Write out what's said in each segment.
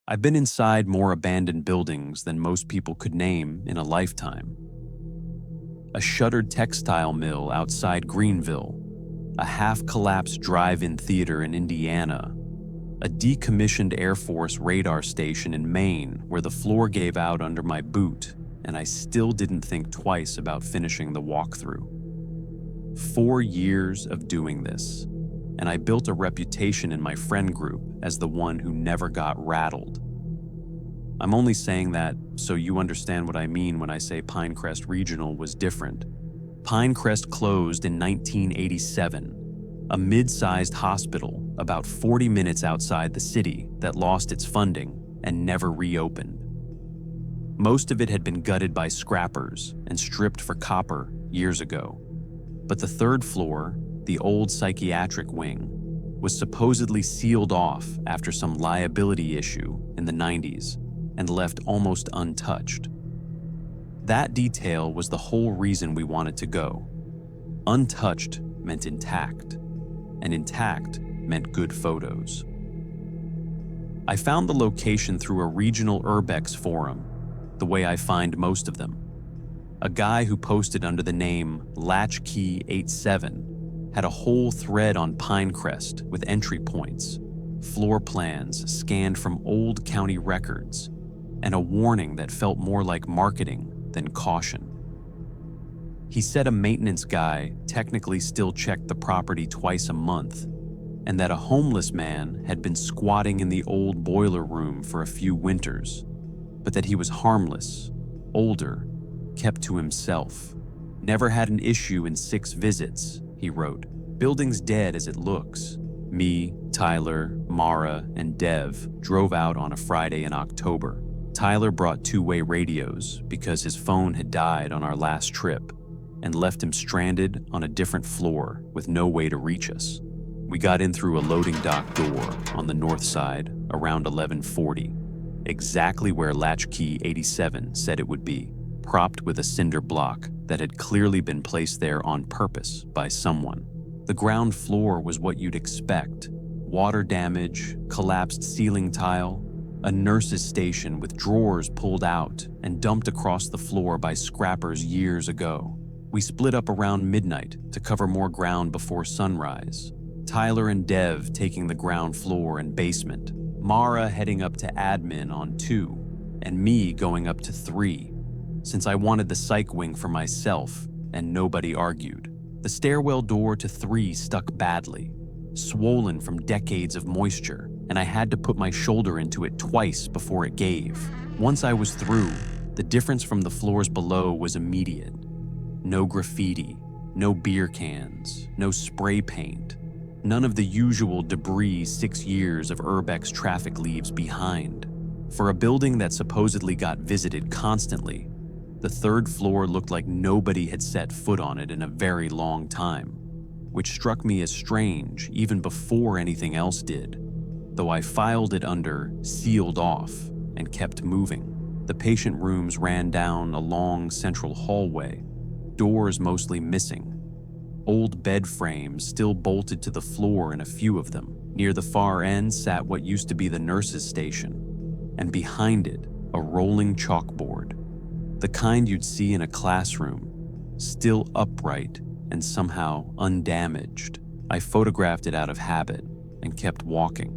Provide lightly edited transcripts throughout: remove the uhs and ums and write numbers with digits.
I've been inside more abandoned buildings than most people could name in a lifetime. A shuttered textile mill outside Greenville, a half-collapsed drive-in theater in Indiana, a decommissioned Air Force radar station in Maine where the floor gave out under my boot and I still didn't think twice about finishing the walkthrough. 4 years of doing this, and I built a reputation in my friend group as the one who never got rattled. I'm only saying that so you understand what I mean when I say Pinecrest Regional was different. Pinecrest closed in 1987, a mid-sized hospital about 40 minutes outside the city that lost its funding and never reopened. Most of it had been gutted by scrappers and stripped for copper years ago. But the third floor, the old psychiatric wing, was supposedly sealed off after some liability issue in the 90s and left almost untouched. That detail was the whole reason we wanted to go. Untouched meant intact, and intact meant good photos. I found the location through a regional urbex forum, the way I find most of them. A guy who posted under the name Latchkey87 had a whole thread on Pinecrest with entry points, floor plans scanned from old county records, and a warning that felt more like marketing than caution. He said a maintenance guy technically still checked the property twice a month, and that a homeless man had been squatting in the old boiler room for a few winters, but that he was harmless, older, kept to himself. Never had an issue in 6 visits, he wrote. Building's dead as it looks. Me, Tyler, Mara, and Dev drove out on a Friday in October. Tyler brought 2-way radios because his phone had died on our last trip and left him stranded on a different floor with no way to reach us. We got in through a loading dock door on the north side around 11:40, exactly where Latchkey 87 said it would be, propped with a cinder block that had clearly been placed there on purpose by someone. The ground floor was what you'd expect: water damage, collapsed ceiling tile, a nurse's station with drawers pulled out and dumped across the floor by scrappers years ago. We split up around midnight to cover more ground before sunrise. Tyler and Dev taking the ground floor and basement, Mara heading up to admin on 2, and me going up to 3, since I wanted the psych wing for myself and nobody argued. The stairwell door to 3 stuck badly, swollen from decades of moisture, and I had to put my shoulder into it twice before it gave. Once I was through, the difference from the floors below was immediate. No graffiti, no beer cans, no spray paint, none of the usual debris 6 years of urbex traffic leaves behind. For a building that supposedly got visited constantly, the 3rd floor looked like nobody had set foot on it in a very long time, which struck me as strange even before anything else did, though I filed it under sealed off and kept moving. The patient rooms ran down a long central hallway, doors mostly missing. Old bed frames still bolted to the floor in a few of them. Near the far end sat what used to be the nurse's station, and behind it, a rolling chalkboard. The kind you'd see in a classroom, still upright and somehow undamaged. I photographed it out of habit and kept walking.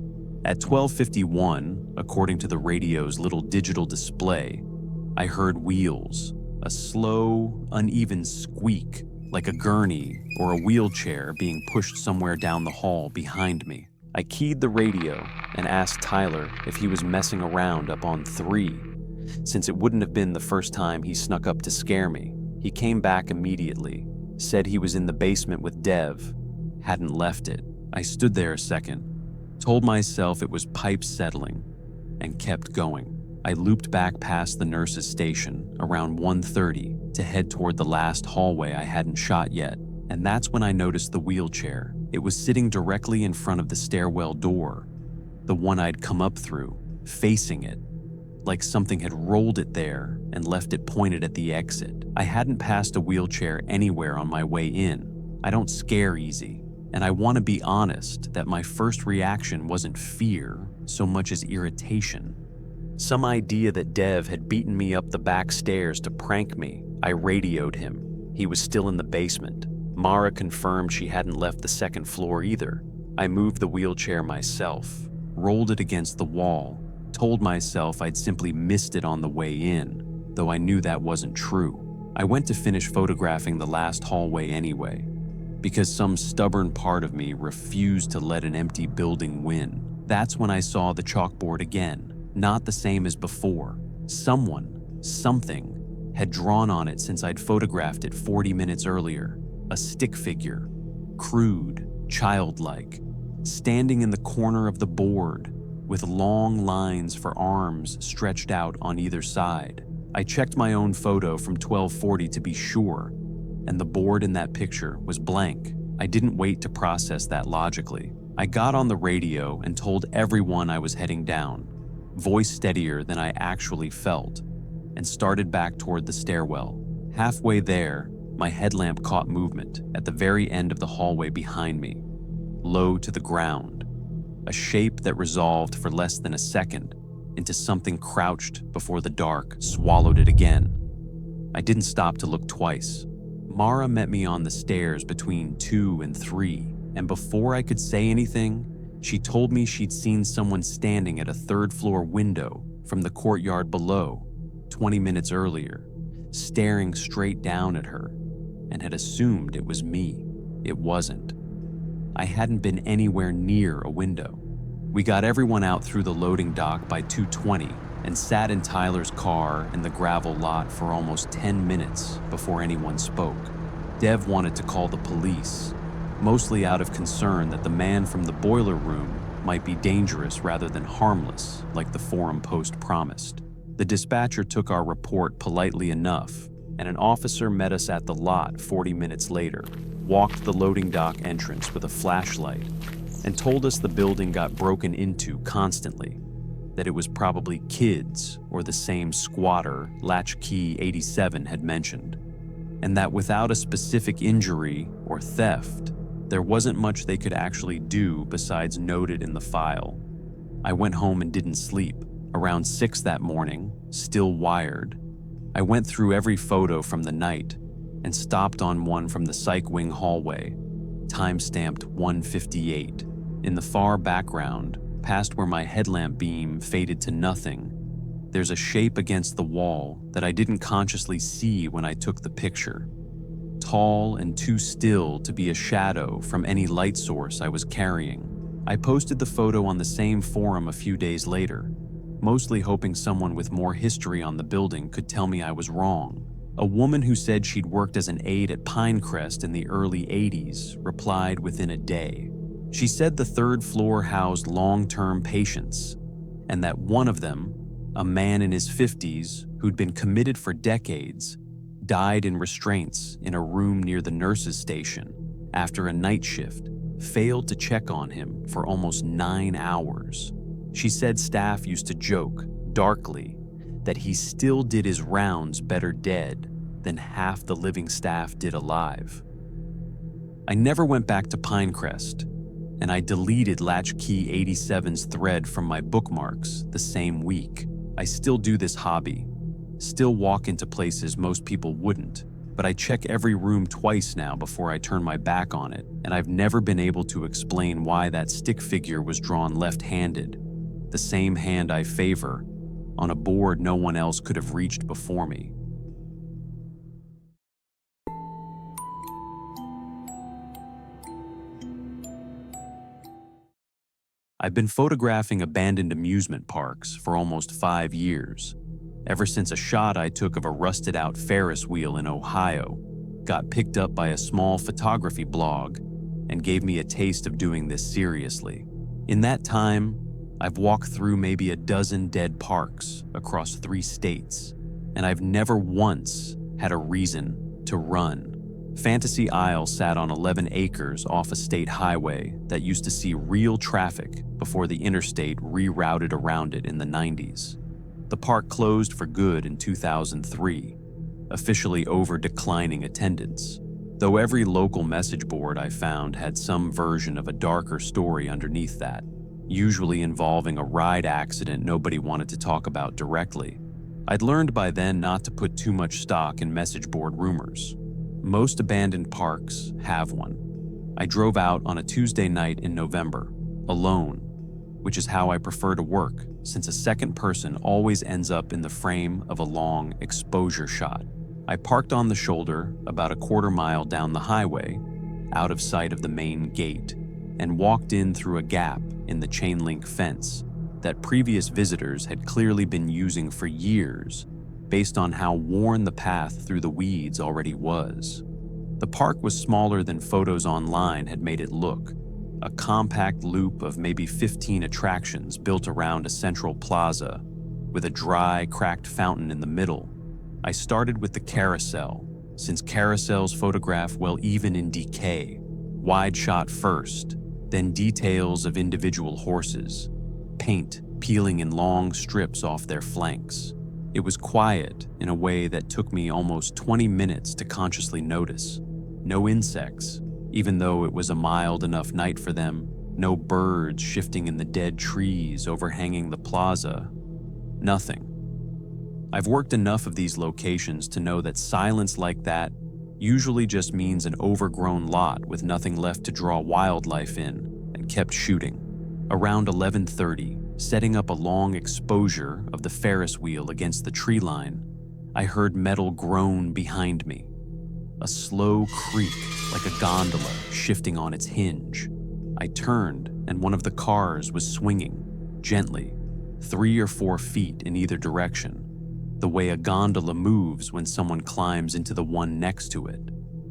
At 12:51, according to the radio's little digital display, I heard wheels, a slow, uneven squeak like a gurney or a wheelchair being pushed somewhere down the hall behind me. I keyed the radio and asked Tyler if he was messing around up on 3, since it wouldn't have been the first time he snuck up to scare me. He came back immediately, said he was in the basement with Dev, hadn't left it. I stood there a second, told myself it was pipe settling, and kept going. I looped back past the nurse's station around 1:30 to head toward the last hallway I hadn't shot yet, and that's when I noticed the wheelchair. It was sitting directly in front of the stairwell door, the one I'd come up through, facing it, like something had rolled it there and left it pointed at the exit. I hadn't passed a wheelchair anywhere on my way in. I don't scare easy, and I want to be honest that my first reaction wasn't fear so much as irritation. Some idea that Dev had beaten me up the back stairs to prank me. I radioed him. He was still in the basement. Mara confirmed she hadn't left the second floor either. I moved the wheelchair myself, rolled it against the wall, told myself I'd simply missed it on the way in, though I knew that wasn't true. I went to finish photographing the last hallway anyway, because some stubborn part of me refused to let an empty building win. That's when I saw the chalkboard again, not the same as before. Something, had drawn on it since I'd photographed it 40 minutes earlier. A stick figure, crude, childlike, standing in the corner of the board, with long lines for arms stretched out on either side. I checked my own photo from 1240 to be sure, and the board in that picture was blank. I didn't wait to process that logically. I got on the radio and told everyone I was heading down, voice steadier than I actually felt, and started back toward the stairwell. Halfway there, my headlamp caught movement at the very end of the hallway behind me, low to the ground, a shape that resolved for less than a second into something crouched before the dark swallowed it again. I didn't stop to look twice. Mara met me on the stairs between 2 and 3, and before I could say anything, she told me she'd seen someone standing at a third-floor window from the courtyard below 20 minutes earlier, staring straight down at her, and had assumed it was me. It wasn't. I hadn't been anywhere near a window. We got everyone out through the loading dock by 2:20 and sat in Tyler's car in the gravel lot for almost 10 minutes before anyone spoke. Dev wanted to call the police, mostly out of concern that the man from the boiler room might be dangerous rather than harmless, like the forum post promised. The dispatcher took our report politely enough, and an officer met us at the lot 40 minutes later, walked the loading dock entrance with a flashlight, and told us the building got broken into constantly, that it was probably kids or the same squatter Latchkey 87 had mentioned, and that without a specific injury or theft, there wasn't much they could actually do besides note it in the file. I went home and didn't sleep. Around 6 that morning, still wired, I went through every photo from the night and stopped on one from the psych wing hallway, time-stamped 1:58. In the far background, past where my headlamp beam faded to nothing, there's a shape against the wall that I didn't consciously see when I took the picture. Tall and too still to be a shadow from any light source I was carrying. I posted the photo on the same forum a few days later, mostly hoping someone with more history on the building could tell me I was wrong. A woman who said she'd worked as an aide at Pinecrest in the early 80s replied within a day. She said the third floor housed long-term patients, and that one of them, a man in his 50s who'd been committed for decades, died in restraints in a room near the nurses' station after a night shift failed to check on him for almost 9 hours. She said staff used to joke, darkly, that he still did his rounds better dead than half the living staff did alive. I never went back to Pinecrest, and I deleted Latchkey 87's thread from my bookmarks the same week. I still do this hobby, still walk into places most people wouldn't, but I check every room twice now before I turn my back on it, and I've never been able to explain why that stick figure was drawn left-handed, the same hand I favor, on a board no one else could have reached before me. I've been photographing abandoned amusement parks for almost 5 years, ever since a shot I took of a rusted-out Ferris wheel in Ohio got picked up by a small photography blog and gave me a taste of doing this seriously. In that time, I've walked through maybe a dozen dead parks across 3 states, and I've never once had a reason to run. Fantasy Isle sat on 11 acres off a state highway that used to see real traffic before the interstate rerouted around it in the 90s. The park closed for good in 2003, officially over declining attendance, though every local message board I found had some version of a darker story underneath that. usually involving a ride accident nobody wanted to talk about directly. I'd learned by then not to put too much stock in message board rumors. Most abandoned parks have one. I drove out on a Tuesday night in November, alone, which is how I prefer to work, since a second person always ends up in the frame of a long exposure shot. I parked on the shoulder about a quarter-mile down the highway, out of sight of the main gate, and walked in through a gap in the chain-link fence that previous visitors had clearly been using for years, based on how worn the path through the weeds already was. The park was smaller than photos online had made it look, a compact loop of maybe 15 attractions built around a central plaza, with a dry, cracked fountain in the middle. I started with the carousel, since carousels photograph well even in decay. Wide shot first, then details of individual horses, paint peeling in long strips off their flanks. It was quiet in a way that took me almost 20 minutes to consciously notice. No insects, even though it was a mild enough night for them. No birds shifting in the dead trees overhanging the plaza. Nothing. I've worked enough of these locations to know that silence like that usually just means an overgrown lot with nothing left to draw wildlife in, and kept shooting. Around 11:30, setting up a long exposure of the Ferris wheel against the tree line, I heard metal groan behind me. A slow creak, like a gondola shifting on its hinge. I turned, and one of the cars was swinging, gently, 3 or 4 feet in either direction, the way a gondola moves when someone climbs into the one next to it.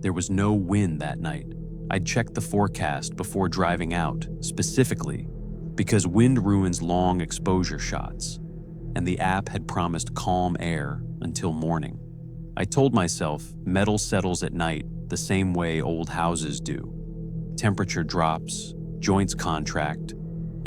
There was no wind that night. I'd checked the forecast before driving out, specifically because wind ruins long exposure shots, and the app had promised calm air until morning. I told myself metal settles at night the same way old houses do. Temperature drops, joints contract,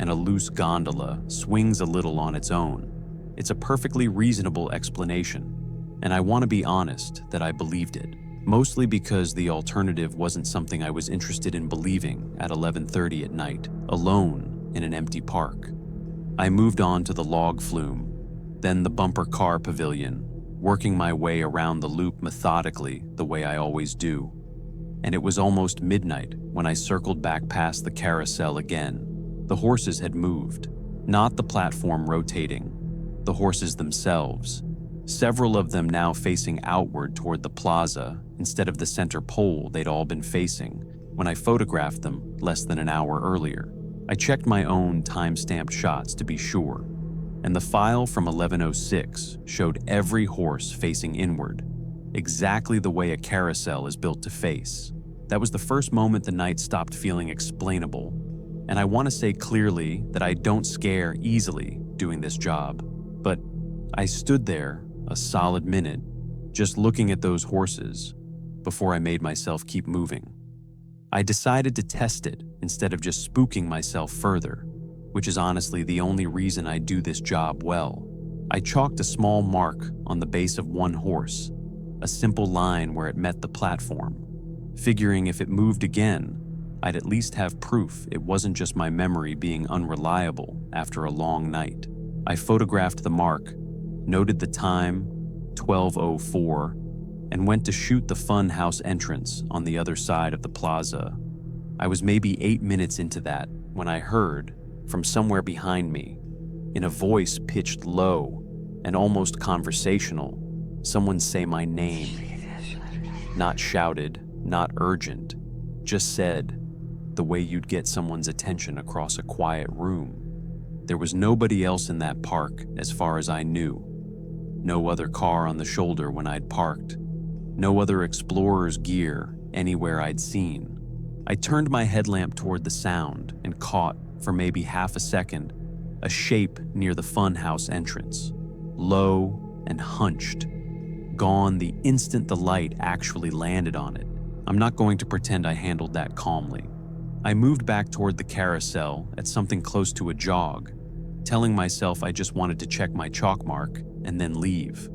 and a loose gondola swings a little on its own. It's a perfectly reasonable explanation, and I want to be honest that I believed it, mostly because the alternative wasn't something I was interested in believing at 11:30 at night, alone in an empty park. I moved on to the log flume, then the bumper car pavilion, working my way around the loop methodically the way I always do. And it was almost midnight when I circled back past the carousel again. The horses had moved, not the platform rotating, the horses themselves, several of them now facing outward toward the plaza instead of the center pole they'd all been facing when I photographed them less than an hour earlier. I checked my own time-stamped shots to be sure, and the file from 11:06 showed every horse facing inward, exactly the way a carousel is built to face. That was the first moment the night stopped feeling explainable, and I want to say clearly that I don't scare easily doing this job, but I stood there a solid minute, just looking at those horses, before I made myself keep moving. I decided to test it instead of just spooking myself further, which is honestly the only reason I do this job well. I chalked a small mark on the base of one horse, a simple line where it met the platform, figuring if it moved again, I'd at least have proof it wasn't just my memory being unreliable after a long night. I photographed the mark, noted the time, 12:04, and went to shoot the fun house entrance on the other side of the plaza. I was maybe 8 minutes into that when I heard, from somewhere behind me, in a voice pitched low and almost conversational, someone say my name. Not shouted, not urgent, just said, the way you'd get someone's attention across a quiet room. There was nobody else in that park as far as I knew. No other car on the shoulder when I'd parked. No other explorer's gear anywhere I'd seen. I turned my headlamp toward the sound and caught, for maybe half a second, a shape near the funhouse entrance, low and hunched, gone the instant the light actually landed on it. I'm not going to pretend I handled that calmly. I moved back toward the carousel at something close to a jog, telling myself I just wanted to check my chalk mark and then leave.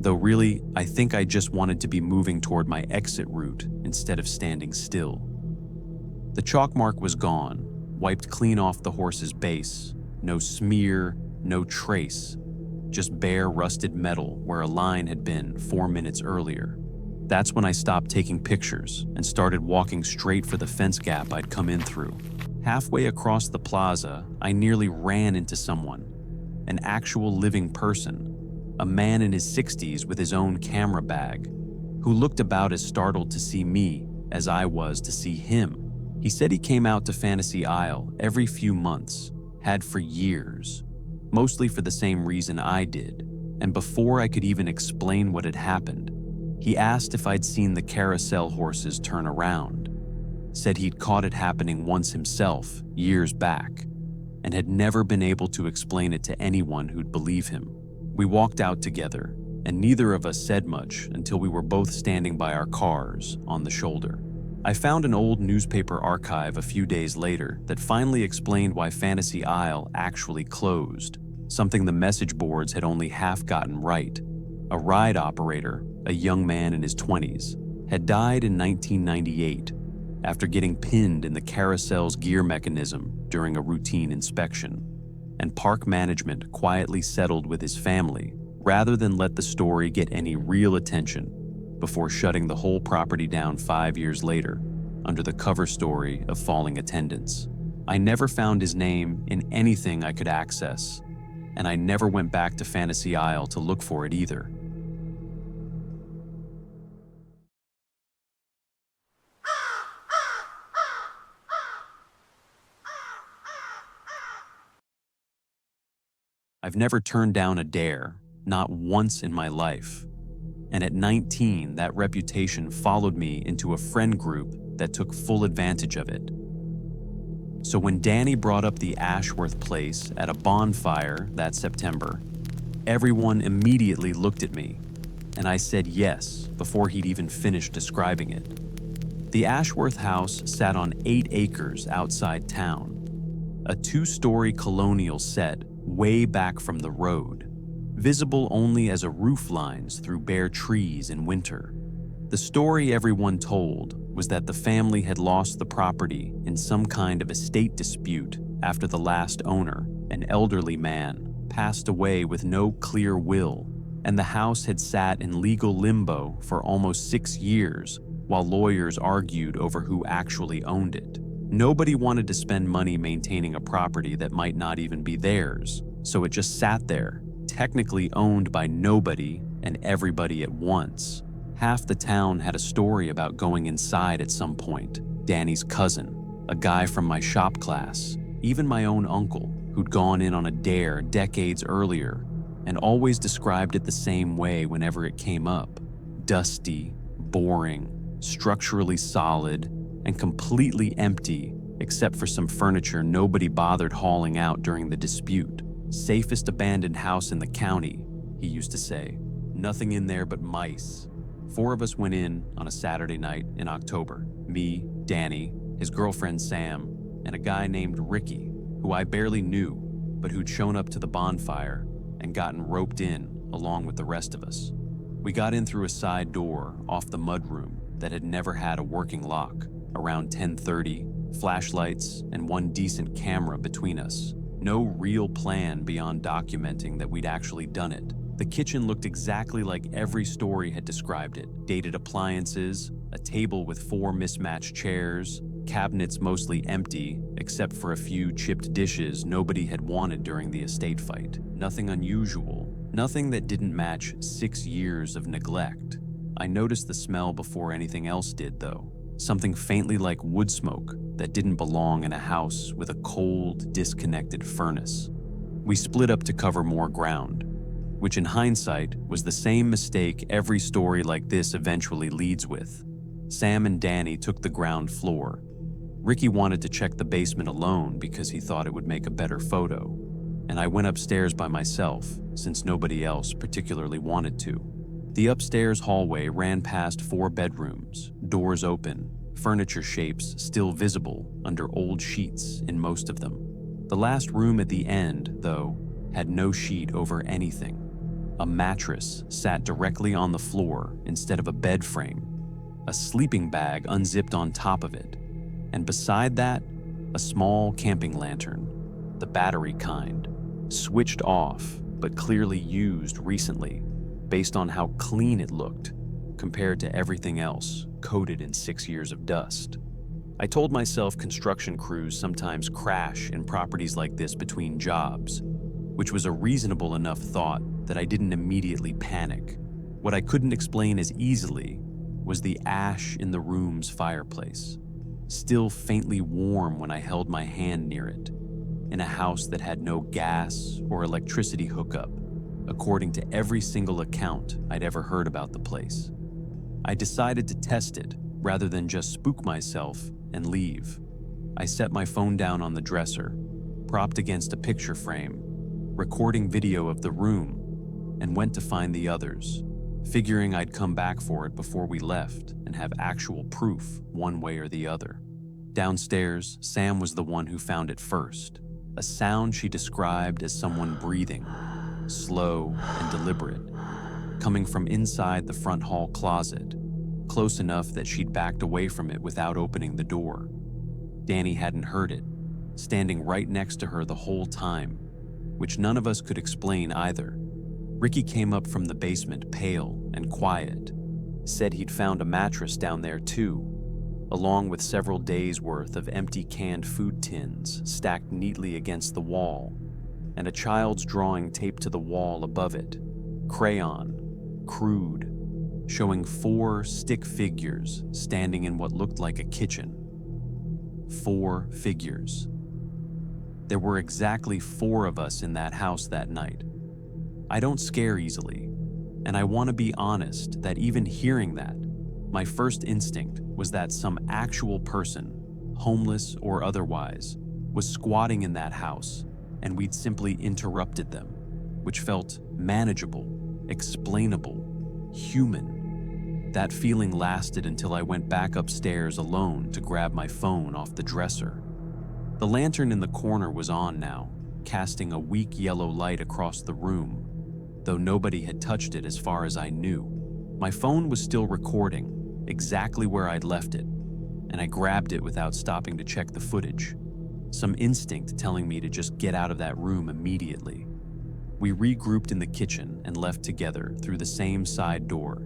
Though really, I think I just wanted to be moving toward my exit route instead of standing still. The chalk mark was gone, wiped clean off the horse's base. No smear, no trace, just bare rusted metal where a line had been 4 minutes earlier. That's when I stopped taking pictures and started walking straight for the fence gap I'd come in through. Halfway across the plaza, I nearly ran into someone, an actual living person, a man in his 60s with his own camera bag, who looked about as startled to see me as I was to see him. He said he came out to Fantasy Isle every few months, had for years, mostly for the same reason I did, and before I could even explain what had happened, he asked if I'd seen the carousel horses turn around, said he'd caught it happening once himself, years back, and had never been able to explain it to anyone who'd believe him. We walked out together, and neither of us said much until we were both standing by our cars on the shoulder. I found an old newspaper archive a few days later that finally explained why Fantasy Isle actually closed, something the message boards had only half gotten right. A ride operator, a young man in his 20s, had died in 1998 after getting pinned in the carousel's gear mechanism during a routine inspection, and park management quietly settled with his family rather than let the story get any real attention before shutting the whole property down 5 years later under the cover story of falling attendance. I never found his name in anything I could access, and I never went back to Fantasy Isle to look for it either. I've never turned down a dare, not once in my life. And at 19, that reputation followed me into a friend group that took full advantage of it. So when Danny brought up the Ashworth place at a bonfire that September, everyone immediately looked at me, and I said yes before he'd even finished describing it. The Ashworth house sat on 8 acres outside town, a 2-story colonial set way back from the road, visible only as a roof lines through bare trees in winter. The story everyone told was that the family had lost the property in some kind of estate dispute after the last owner, an elderly man, passed away with no clear will, and the house had sat in legal limbo for almost 6 years while lawyers argued over who actually owned it. Nobody wanted to spend money maintaining a property that might not even be theirs, so it just sat there, technically owned by nobody and everybody at once. Half the town had a story about going inside at some point. Danny's cousin, a guy from my shop class, even my own uncle, who'd gone in on a dare decades earlier and always described it the same way whenever it came up. Dusty, boring, structurally solid, and completely empty except for some furniture nobody bothered hauling out during the dispute. Safest abandoned house in the county, he used to say. Nothing in there but mice. 4 of us went in on a Saturday night in October. Me, Danny, his girlfriend Sam, and a guy named Ricky, who I barely knew, but who'd shown up to the bonfire and gotten roped in along with the rest of us. We got in through a side door off the mudroom that had never had a working lock, around 10:30, flashlights and one decent camera between us. No real plan beyond documenting that we'd actually done it. The kitchen looked exactly like every story had described it. Dated appliances, a table with 4 mismatched chairs, cabinets mostly empty, except for a few chipped dishes nobody had wanted during the estate fight. Nothing unusual, nothing that didn't match 6 years of neglect. I noticed the smell before anything else did, though. Something faintly like wood smoke that didn't belong in a house with a cold, disconnected furnace. We split up to cover more ground, which in hindsight was the same mistake every story like this eventually leads with. Sam and Danny took the ground floor. Ricky wanted to check the basement alone because he thought it would make a better photo, and I went upstairs by myself since nobody else particularly wanted to. The upstairs hallway ran past 4 bedrooms, doors open, furniture shapes still visible under old sheets in most of them. The last room at the end, though, had no sheet over anything. A mattress sat directly on the floor instead of a bed frame, a sleeping bag unzipped on top of it, and beside that, A small camping lantern, the battery kind, switched off but clearly used recently based on how clean it looked compared to everything else coated in 6 years of dust. I told myself construction crews sometimes crash in properties like this between jobs, which was a reasonable enough thought that I didn't immediately panic. What I couldn't explain as easily was the ash in the room's fireplace, still faintly warm when I held my hand near it, in a house that had no gas or electricity hookup, according to every single account I'd ever heard about the place. I decided to test it rather than just spook myself and leave. I set my phone down on the dresser, propped against a picture frame, recording video of the room, and went to find the others, figuring I'd come back for it before we left and have actual proof one way or the other. Downstairs, Sam was the one who found it first, a sound she described as someone breathing, slow and deliberate, coming from inside the front hall closet, close enough that she'd backed away from it without opening the door. Danny hadn't heard it, standing right next to her the whole time, which none of us could explain either. Ricky came up from the basement pale and quiet, said he'd found a mattress down there too, along with several days' worth of empty canned food tins stacked neatly against the wall, and a child's drawing taped to the wall above it, crayon, crude, showing 4 stick figures standing in what looked like a kitchen. 4 figures. There were exactly 4 of us in that house that night. I don't scare easily, and I want to be honest that even hearing that, my first instinct was that some actual person, homeless or otherwise, was squatting in that house, and we'd simply interrupted them, which felt manageable, explainable, human. That feeling lasted until I went back upstairs alone to grab my phone off the dresser. The lantern in the corner was on now, casting a weak yellow light across the room, though nobody had touched it as far as I knew. My phone was still recording, exactly where I'd left it, and I grabbed it without stopping to check the footage, some instinct telling me to just get out of that room immediately. We regrouped in the kitchen and left together through the same side door,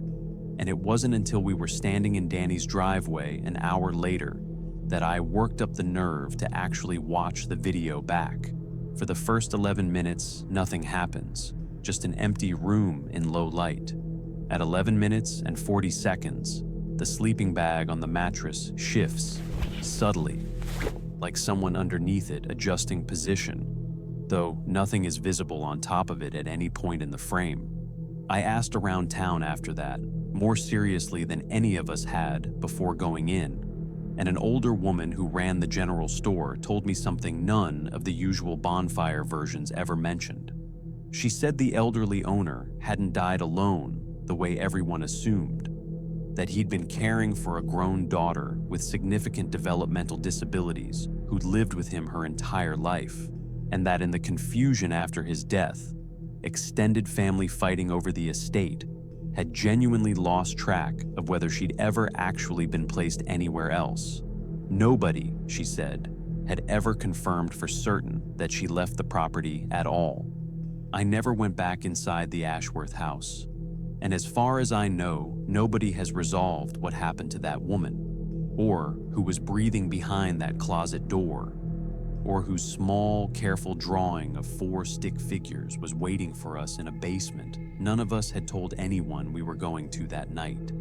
and it wasn't until we were standing in Danny's driveway an hour later that I worked up the nerve to actually watch the video back. For the first 11 minutes, nothing happens, just an empty room in low light. At 11 minutes and 40 seconds, the sleeping bag on the mattress shifts, subtly, like someone underneath it adjusting position, though nothing is visible on top of it at any point in the frame. I asked around town after that, more seriously than any of us had before going in, and an older woman who ran the general store told me something none of the usual bonfire versions ever mentioned. She said the elderly owner hadn't died alone the way everyone assumed, that he'd been caring for a grown daughter with significant developmental disabilities who'd lived with him her entire life, and that in the confusion after his death, extended family fighting over the estate had genuinely lost track of whether she'd ever actually been placed anywhere else. Nobody, she said, had ever confirmed for certain that she left the property at all. I never went back inside the Ashworth house, and as far as I know, nobody has resolved what happened to that woman, or who was breathing behind that closet door, or whose small, careful drawing of 4 stick figures was waiting for us in a basement none of us had told anyone we were going to that night.